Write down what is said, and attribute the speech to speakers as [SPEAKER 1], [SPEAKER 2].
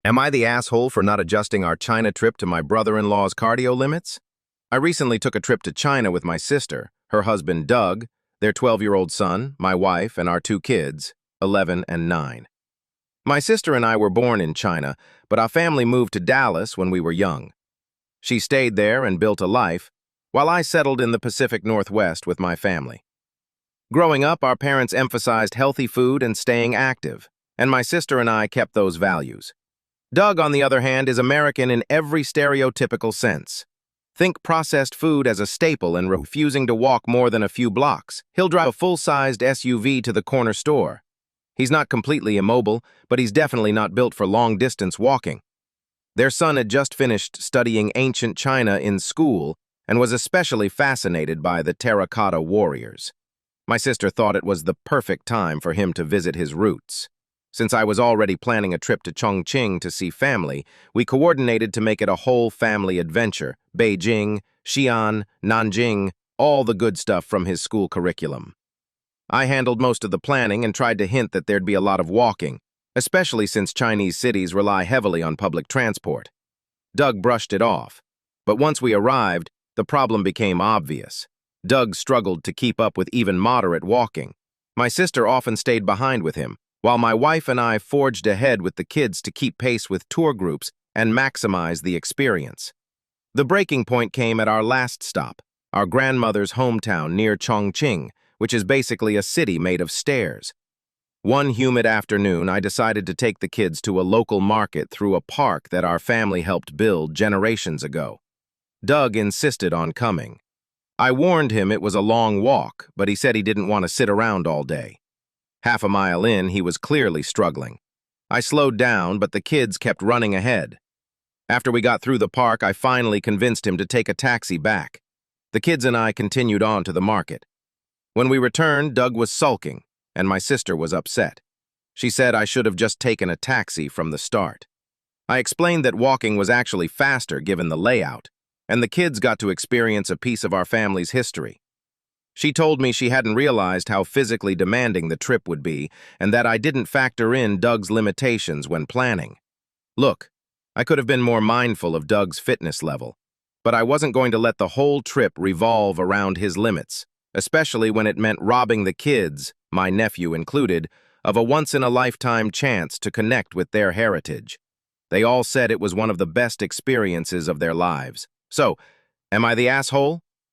[SPEAKER 1] Am I the asshole for not adjusting our China trip to my brother-in-law's cardio limits? I recently took a trip to China with my sister, her husband Doug, their 12-year-old son, my wife, and our two kids, 11 and 9. My sister and I were born in China, but our family moved to Dallas when we were young. She stayed there and built a life, while I settled in the Pacific Northwest with my family. Growing up, our parents emphasized healthy food and staying active, and my sister and I kept those values. Doug, on the other hand, is American in every stereotypical sense. Think processed food as a staple and refusing to walk more than a few blocks. He'll drive a full-sized SUV to the corner store. He's not completely immobile, but he's definitely not built for long-distance walking. Their son had just finished studying ancient China in school and was especially fascinated by the terracotta warriors. My sister thought it was the perfect time for him to visit his roots. Since I was already planning a trip to Chongqing to see family, we coordinated to make it a whole family adventure. Beijing, Xi'an, Nanjing, all the good stuff from his school curriculum. I handled most of the planning and tried to hint that there'd be a lot of walking, especially since Chinese cities rely heavily on public transport. Doug brushed it off, but once we arrived, the problem became obvious. Doug struggled to keep up with even moderate walking. My sister often stayed behind with him, while my wife and I forged ahead with the kids to keep pace with tour groups and maximize the experience. The breaking point came at our last stop, our grandmother's hometown near Chongqing, which is basically a city made of stairs. One humid afternoon, I decided to take the kids to a local market through a park that our family helped build generations ago. Doug insisted on coming. I warned him it was a long walk, but he said he didn't want to sit around all day. Half a mile in, he was clearly struggling. I slowed down, but the kids kept running ahead. After we got through the park, I finally convinced him to take a taxi back. The kids and I continued on to the market. When we returned, Doug was sulking, and my sister was upset. She said I should have just taken a taxi from the start. I explained that walking was actually faster given the layout, and the kids got to experience a piece of our family's history. She told me she hadn't realized how physically demanding the trip would be and that I didn't factor in Doug's limitations when planning. Look, I could have been more mindful of Doug's fitness level, but I wasn't going to let the whole trip revolve around his limits, especially when it meant robbing the kids, my nephew included, of a once-in-a-lifetime chance to connect with their heritage. They all said it was one of the best experiences of their lives. So, am I the asshole?